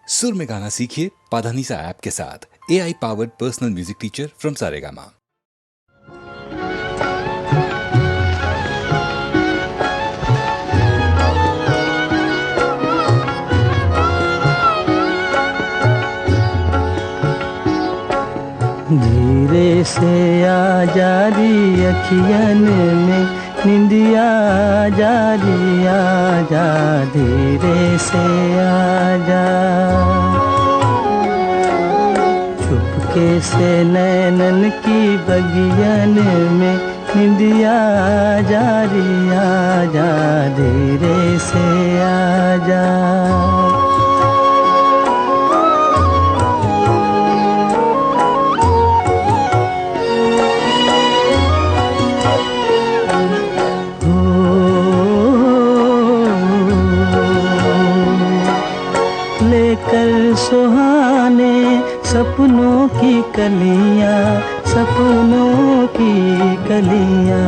सुर में गाना सीखिए पाधानीसा ऐप के साथ। AI powered personal music teacher from Saregama. धीरे से आ जारी अखियन में निंदिया जारी आजा, धीरे से आजा। चुपके से नैनन की बगियन में निंदिया जारी आजा, धीरे से आजा। सुहाने सपनों की कलियां, सपनों की कलियां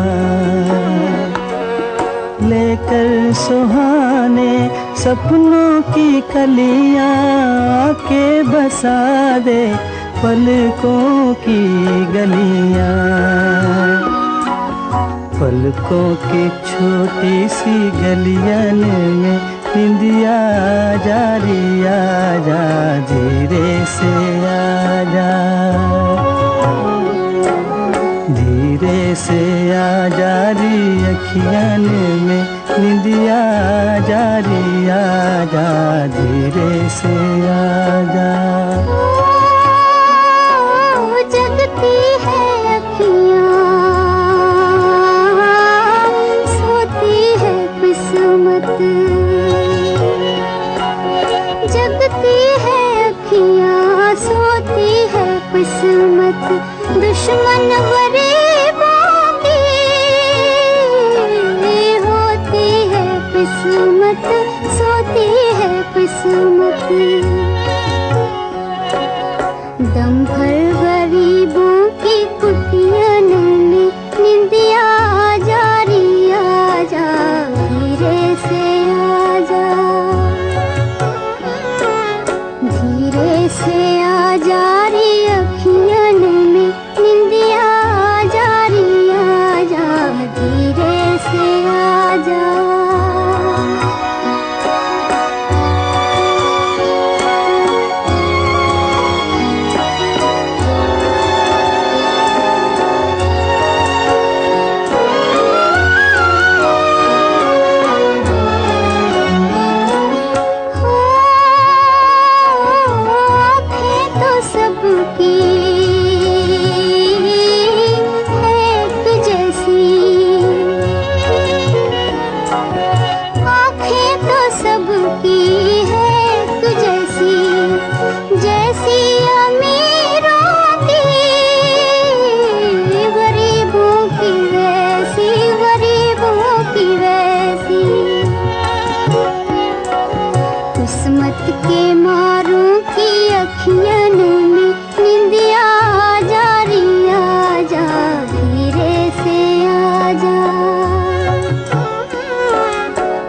लेकर सुहाने सपनों की कलियां, आके बसा दे पलकों की गलियां। पलकों की छोटी सी गलियन में निंदिया जारी आजा, धीरे से आजा, धीरे से आ जारी अखियन में निंदिया जारी आजा, धीरे से आजा। जगती है अखियाँ, सोती है किस्मत। जगती है अखियाँ, सोती है किस्मत। दुश्मन गरीबों की होती है किस्मत, सोती है किस्मत। दम भर गरीबों की कुटियन में निंदिया जारी आजा, धीरे से आजा, धीरे से आ जारी अखियन में निंदिया जारी आजा, धीरे से आजा। किस्मत के मारों की अखियन में निंदिया जारी आजा, धीरे से आजा,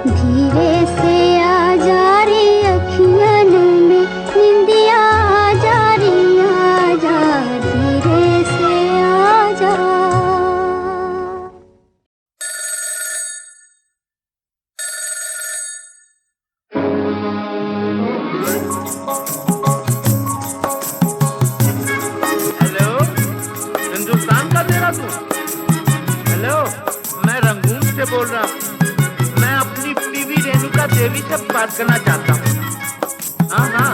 धीरे से आ जारी अखियन में निंदिया जारी आजा, धीरे से आजा। हेलो, मैं रंगून से बोल रहा हूँ। मैं अपनी बीवी रेणुका देवी से बात करना चाहता हूँ। हाँ हाँ,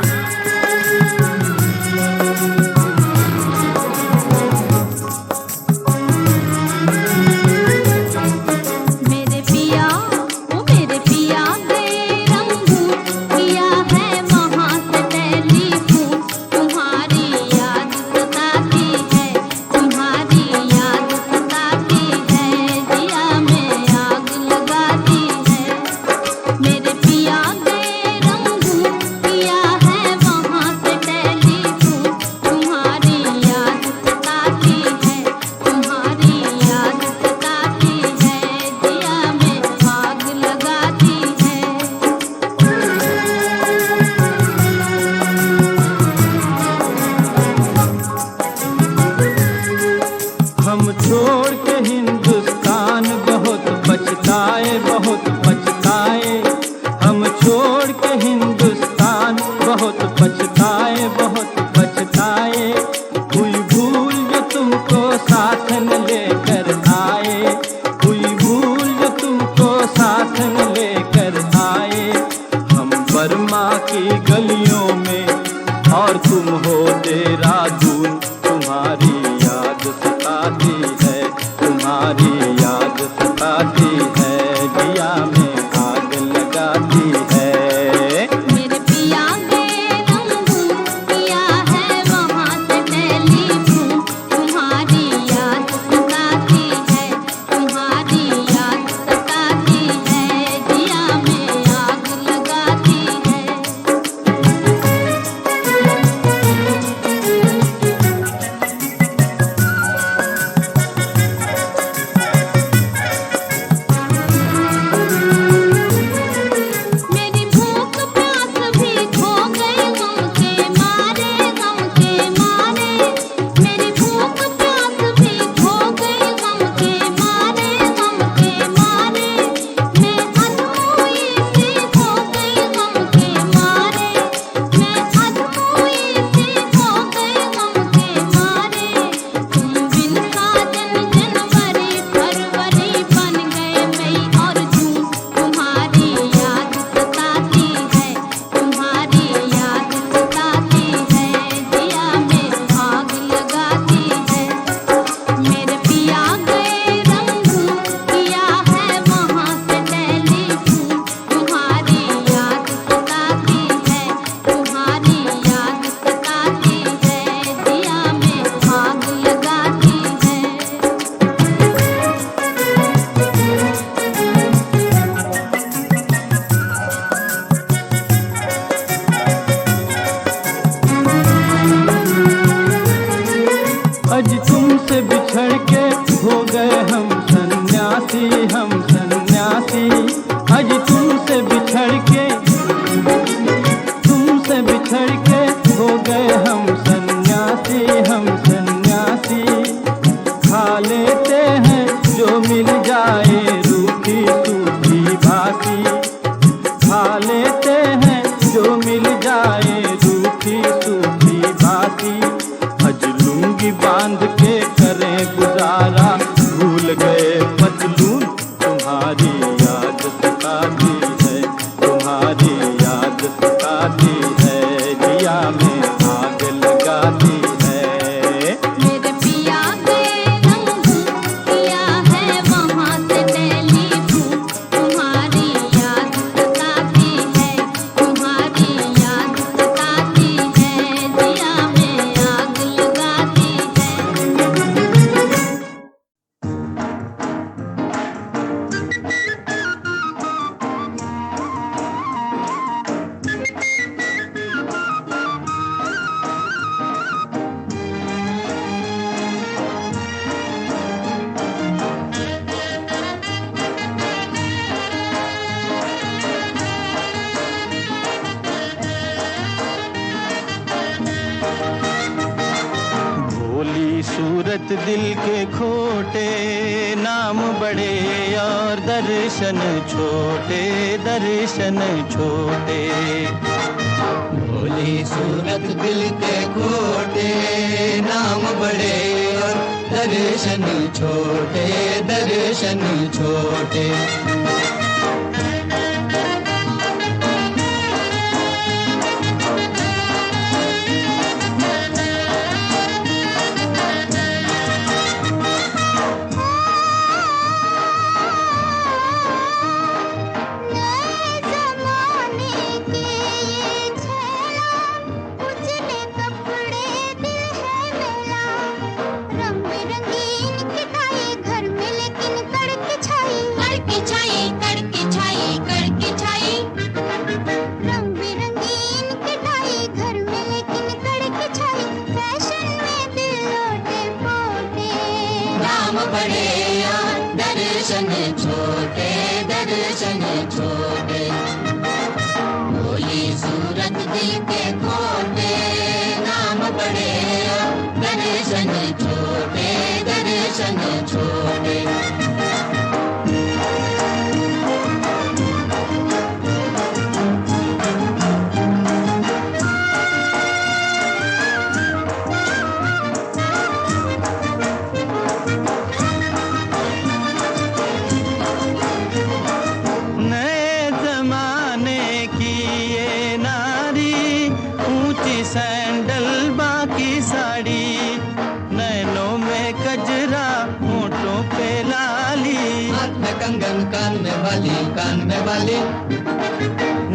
मेरे पिया ओ मेरे पिया गए रंगून, किया है वहाँ से टेलीफोन। तुम्हारी याद सताती है, तुम्हारी याद सताती है, दिया में आग लगाती है। मेरे पिया गए रंगून, गलियों में, और तुम हो देहरादून, तुम्हारी याद सताती है, तुम्हारी याद सताती है, जिया में आग लगाती है। मेरे पिया गए रंगून, किया है वहाँ से टेलीफोन, तुम्हारी याद सताती है, तुम्हारी याद सताती है, जिया में आग लगाती है। मेरी भूख प्यास भी खो गई गम के मारे, गम के मारे। मेरी भूख प्यास भी खो गई गम के मारे, गम के मारे। मैं अधमोई सी हो गई गम के मारे, मैं अधमोई सी हो गई गम के मारे। तुम बिन साजन जनवरी फरवरी बन गए मई और जून, तुम्हारी याद सताती है, तुम्हारी याद सताती है, जिया में आग लगाती है। मेरे पिया गए रंगून, किया है वहाँ से टेलीफोन, तुम्हारी याद सताती है, तुम्हारी याद सताती है, जिया में आग लगाती है। अज तुमसे बिछड़ के हो गए हम सन्यासी, हम सन्यासी। अज तुमसे बिछड़ के हो गए हम सन्यासी, हम सन्यासी। खा लेते हैं जो मिल जाए रूखी सूखी भासी, खा लेते हैं जो मिल जाए रूखी सूखी भासी। हज लुंगी बांध के करें गुजारा, भूल गए पतलून, तुम्हारी याद सताती है, तुम्हारी याद सताती है, जिया में आग लगाती है। मेरे पिया गए रंगून, किया है वहाँ से टेलीफोन, तुम्हारी याद सताती है, तुम्हारी याद सताती है, जिया में आग लगाती है। भोली सूरत दिल के खोटे, नाम बड़े और दर्शन छोटे, दर्शन छोटे। भोली सूरत दिल के खोटे, नाम बड़े और दर्शन छोटे, दर्शन छोटे। दर्शन छोटे, दर्शन छोटे। भोली सूरत दिल के खोटे, नाम बड़े दर्शन छोटे, दर्शन छोटे। नए जमाने की ये नारी में सैंडल बाकी साड़ी, नैनों में कजरा होठों पे लाली, हाथ में कंगन कान में बाली,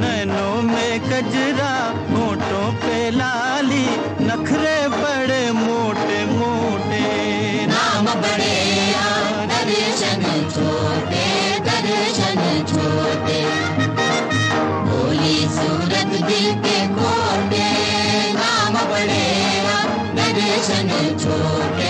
नैनों में कजरा होठों पे लाली, नखरे बड़े मोटे मोटे, नाम बड़े और दर्शन छोटे, भोली सूरत दिल के खोटे, नाम बड़े और दर्शन छोटे।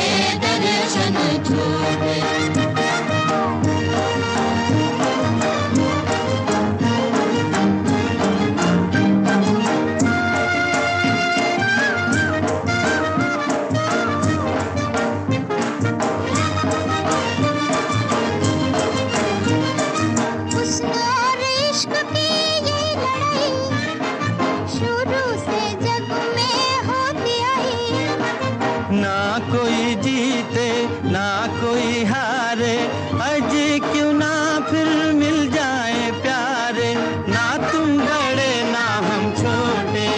ना कोई जीते ना कोई हारे, अजी क्यों ना फिर मिल जाए प्यारे, ना तुम बड़े ना हम छोटे,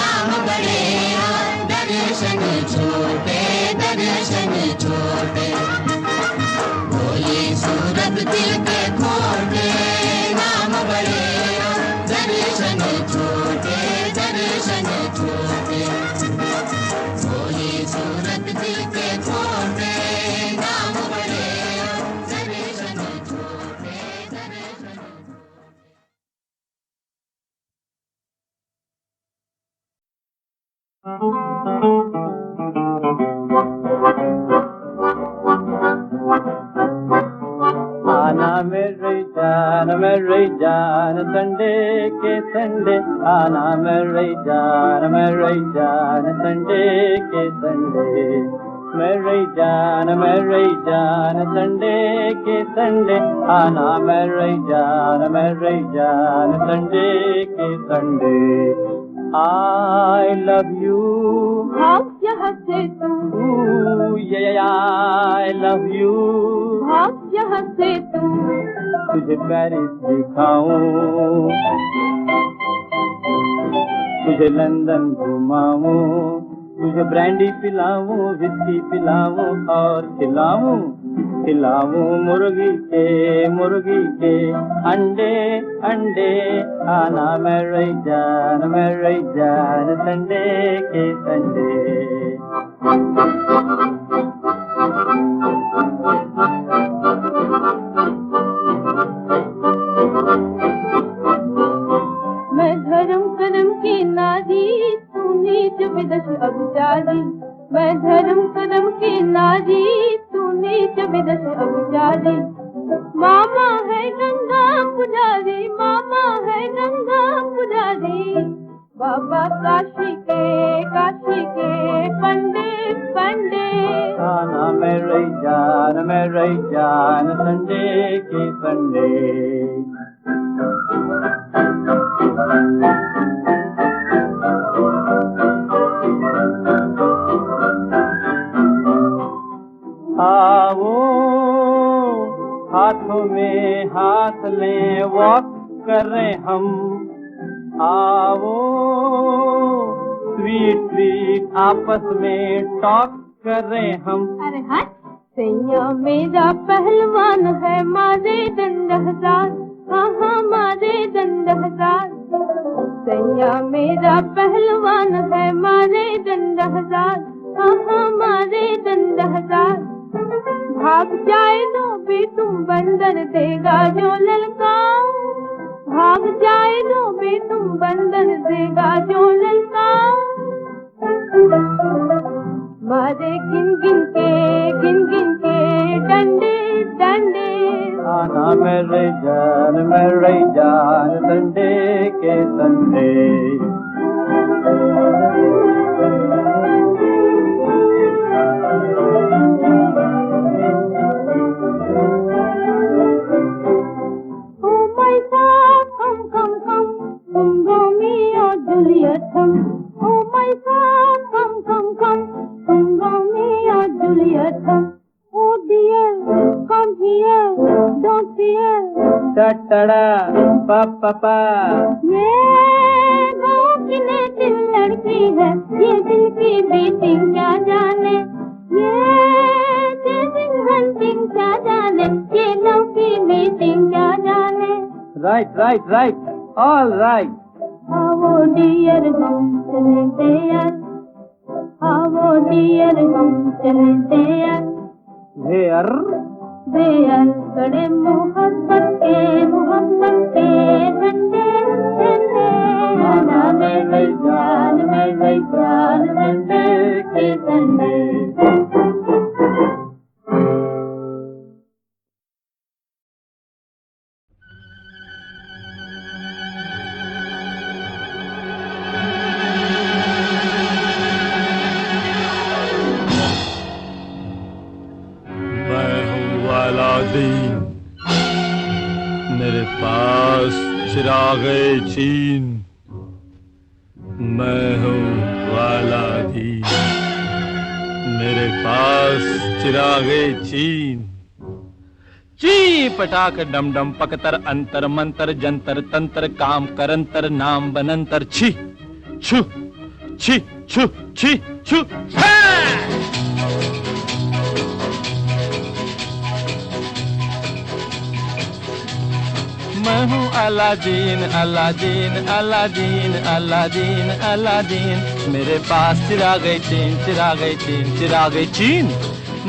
नाम बड़े और दर्शन छोटे, भोली सूरत दिल के खोटे, नाम बड़े और दर्शन छोटे, भोली सूरत दिल के खोटे, नाम बड़े और दर्शन छोटे। आना मेरी जान संडे के संडे, आना मेरी जान संडे के संडे, मेरी जान संडे के संडे, आना मेरी जान संडे के संडे। I love you, भाग यहाँ से तू, I love you, भाग यहाँ से तू, तुझे पेरिस दिखाऊं, तुझे लंदन घुमाऊं, तुझे ब्रांडी पिलाऊं, विस्की पिलाऊं और खिलाऊं मुर्गी के अंडे, आना मेरी जान संडे के संडे। मैं धर्म करम की नारी, तू नीच विदश अभिचारी, मैं धर्म करम की नारी, तू नीच विदश अभिचारी, मामा है गंगा पुजारी, मामा है गंगा पुजारी, बाबा काशी के पंडे, आना मेरी जान संडे के संडे। आओ हाथों में हाथ लें, वॉक कर रहे हम, आओ स्वीट आपस में टॉक कर रहे हम। अरे हट, सैया मेरा पहलवान है, मारे डंड हजार, हाँ मारे डंड हजार, सैया मेरा पहलवान है, मारे डंड हजार, हाँ मारे डंड हजार, भाग जाए तो भी तुम बंदर देगा जो ललकाओ, भाग जाए तो भी तुम बंदर देगा जो ललकाओ, मारे गिन गिन के डंडे, आना मेरी जान संडे के संडे। ये गाँव की नेटिव लड़की होती है ये दिल की बीटिंग क्या जाने, ये चेजिंग हंटिंग क्या जाने, ये लव की मीटिंग क्या जाने। Right all right. आओ डियर हम चलते यार, आओ डियर हम चलते यार, बेयर खड़े मोहब्बत के झंडे झंडे, आना मेरे जान संडे के संडे। अलादीन, मेरे पास चिरागे चीन, मैं हूँ अलादीन, मेरे पास चिरागे चीन। ची पटाक डम डम पकतर अंतर मंतर जंतर तंत्र काम करंतर नाम बनंतर छी छु छी छु छी छु। मैं हूँ Aladdin Aladdin Aladdin Aladdin Aladdin, मेरे पास चिरागे चीन चिरागे चीन चिरागे चीन।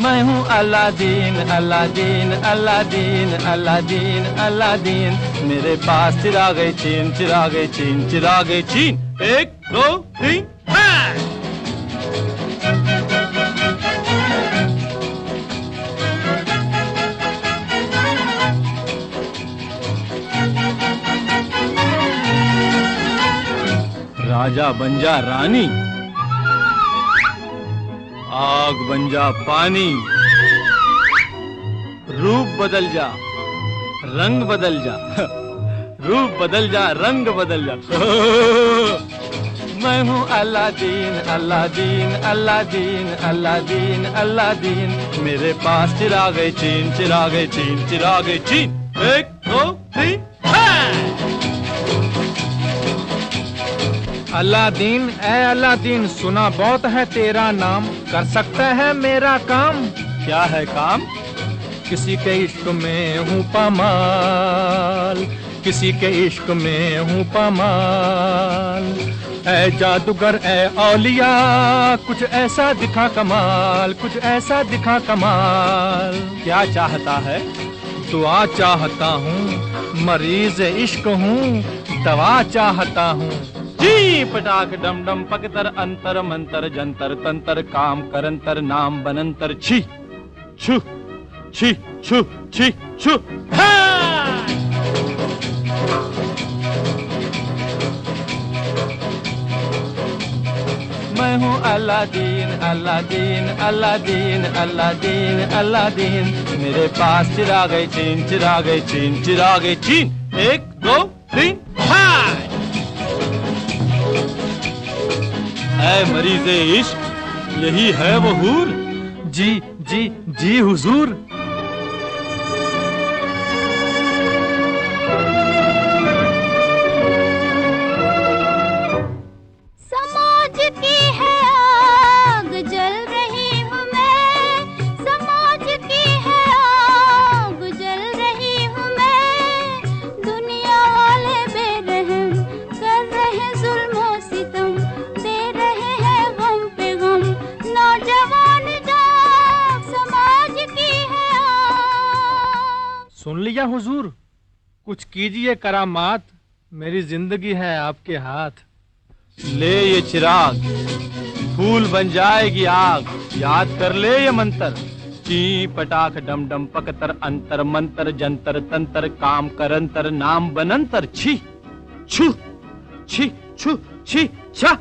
मैं हूँ Aladdin Aladdin Aladdin Aladdin Aladdin, मेरे पास चिरागे चीन चिरागे चीन चिरागे चीन। 1 2 3 राजा बन जा रानी, आग बन जा पानी, रूप बदल जा रंग बदल जा, रूप बदल जा रंग बदल जा। मैं हूँ Aladdin Aladdin Aladdin Aladdin Aladdin, मेरे पास चिरागे चीन चिरागे चीन चिरागे चीन। 1 2 3 अलादीन ए अलादीन, सुना बहुत है तेरा नाम, कर सकता है मेरा काम। क्या है काम? किसी के इश्क में हूँ पामाल, किसी के इश्क में हूँ पामाल। ऐ जादूगर ए औलिया, कुछ ऐसा दिखा कमाल, कुछ ऐसा दिखा कमाल। क्या चाहता है? दुआ चाहता हूँ, मरीज इश्क हूँ, दवा चाहता हूँ। जी पटाक डम डम पकतर अंतर मंतर जंतर तंतर काम करंतर नाम बनंतर छी छु छी छु छी छु। मैं हूँ Aladdin Aladdin Aladdin Aladdin Aladdin, मेरे पास चिरागे चीन चिरागे चीन चिरागे चीन। 1 2 3 ऐ मरीज़े इश्क, यही है वो हूर? जी जी जी हुजूर। समाज की है आग जल रही हूँ मैं, समाज की है आग जल रही हूँ मैं। दुनिया वाले बेरहम कर रहे जुल्म और सितम, दे रहे हैं गम पे गम, नौजवान जाग समाज की है आग। सुन लिया हुजूर, कुछ कीजिए करामात, मेरी जिंदगी है आपके हाथ। ले ये चिराग, फूल बन जाएगी आग, याद कर ले ये मंत्र। ची पटाख डम डम पकतर अंतर मंतर जंतर तंतर काम करंतर नाम बनंतर छी छु छी छु छी छा।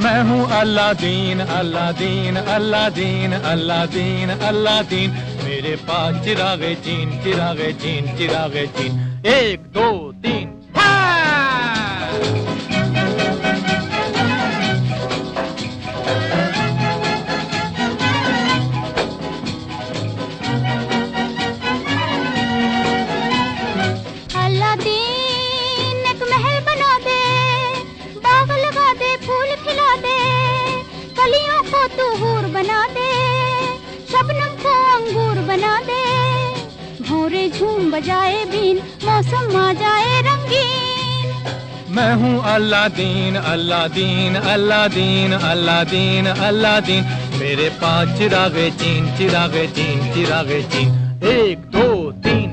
मैं हूँ Aladdin Aladdin Aladdin Aladdin Aladdin, मेरे पास चिरागे चीन चिरागे चीन चिरागे चीन। 1 2 3 समाज अलादीन एक महल बना दे, बाग लगा दे, फूल खिला दे, कलियों को तू हूर बना दे, शबनम को अंगूर बना दे, भौरे झूम बजाए बीन, मौसम आ जाए रंगीन। मैं हूँ Aladdin Aladdin Aladdin Aladdin Aladdin, मेरे पांच चिरागे चीन चिरागे चीन चिरागे चीन, 1 2 3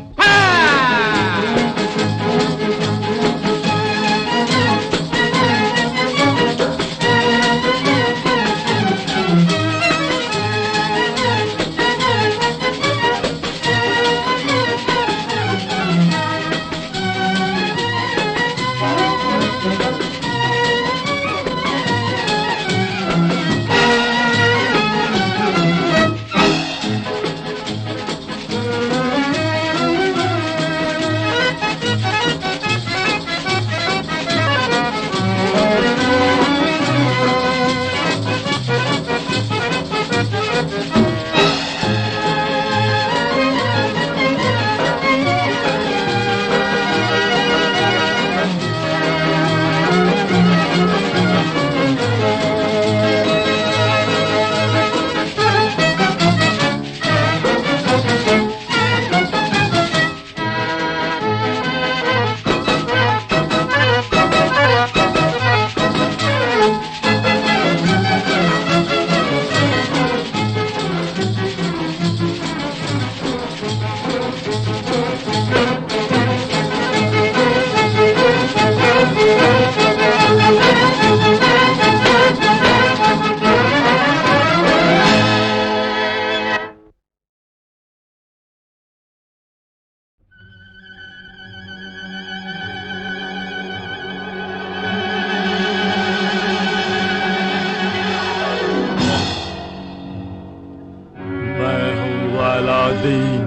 अलादीन,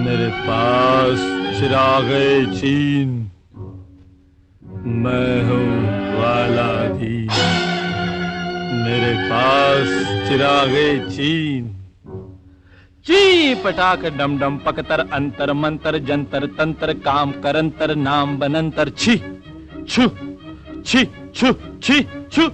मेरे पास चिरागे चीन। मैं हूँ अलादीन, मेरे पास चिरागे चीन। ची पटाक डम डम पकतर अंतर मंतर जंतर तंत्र काम करंतर नाम बनंतर छी छु छी छु छी छु।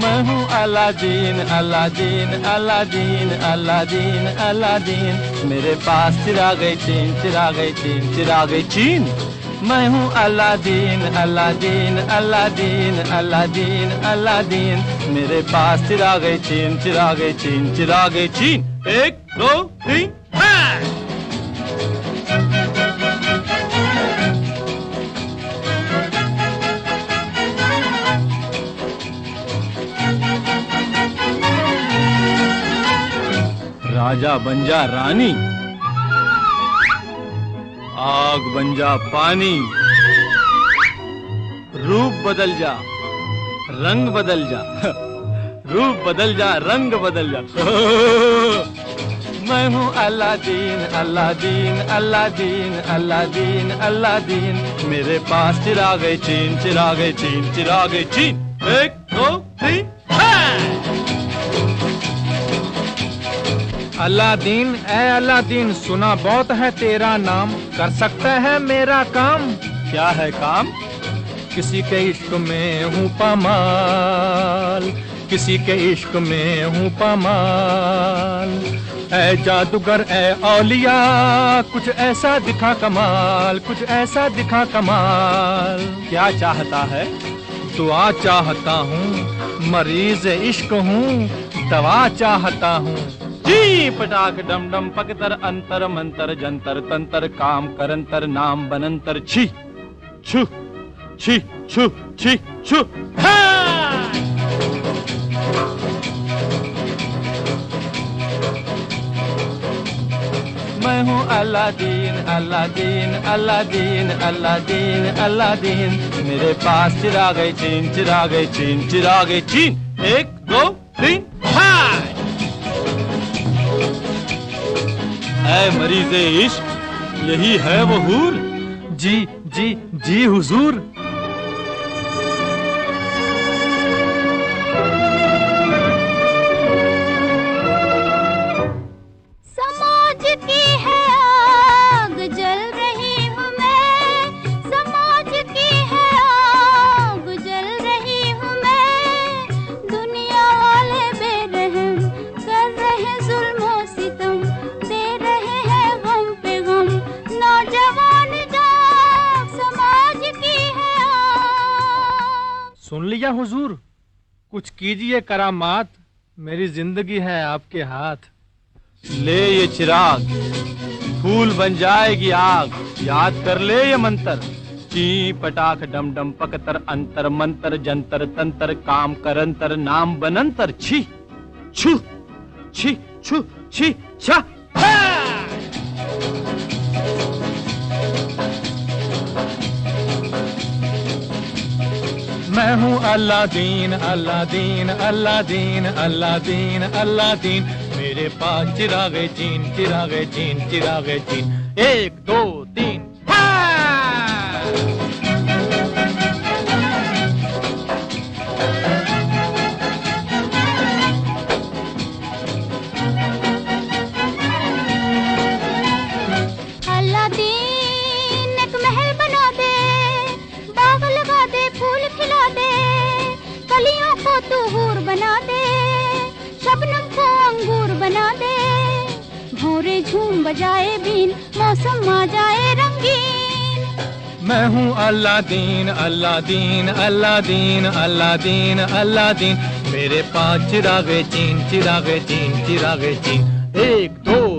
मैं हूँ Aladdin Aladdin Aladdin Aladdin Aladdin, मेरे पास चिरागे चीन चिरागे चीन चिरागे चीन। मैं हूँ Aladdin Aladdin Aladdin Aladdin Aladdin, मेरे पास चिरागे चीन चिरागे चीन चिरागे चीन। 1 2 3 राजा बन जा रानी, आग बन जा पानी, रूप बदल जा रंग बदल जा, रूप बदल जा रंग बदल जा। मैं हूँ Aladdin Aladdin Aladdin Aladdin Aladdin, मेरे पास चिरागे चीन चिरागे चीन चिरागे चीन। 1 2 3 अलादीन ए अलादीन, सुना बहुत है तेरा नाम, कर सकता है मेरा काम। क्या है काम? किसी के इश्क में हूँ पामाल, किसी के इश्क में हूँ पामाल। ऐ जादूगर ए औलिया, कुछ ऐसा दिखा कमाल, कुछ ऐसा दिखा कमाल। क्या चाहता है? दुआ चाहता हूँ, मरीज इश्क हूँ, दवा चाहता हूँ। जी पटाक डम डम पकतर अंतर मंतर जंतर तंतर काम करंतर नाम बनंतर छी छु छी छु छी छु। मैं हूँ Aladdin Aladdin Aladdin Aladdin Aladdin, मेरे पास चिरागे चीन चिरागे चीन चिरागे चीन। 1 2 3 ऐ मरीज़े इश्क, यही है वो हूर। जी जी जी हुजूर। या हुजूर, कुछ कीजिए करामात, मेरी जिंदगी है आपके हाथ। ले ये चिराग, फूल बन जाएगी आग, याद कर ले ये मंत्र। ची पटाख डम डम पकतर अंतर मंतर जंतर तंतर काम करंतर नाम बनंतर छी छू छी छू छी छा। मैं हूँ Aladdin Aladdin Aladdin Aladdin Aladdin, मेरे पास चिरागे चीन चिरागे चीन चिरागे चीन। 1 2 3 अल्लादीन एक महल बना दे, बाग लगा दे, फूल खिला दे, कलियों को तू हूर बना दे, शबनम को अंगूर बना दे, भोरे झूम बजाए बीन, मौसम आ जाए रंगीन। मैं हूँ Aladdin Aladdin Aladdin Aladdin Aladdin, मेरे पास चिरागे चीन चिरागे चीन चिरागे चीन। 1 2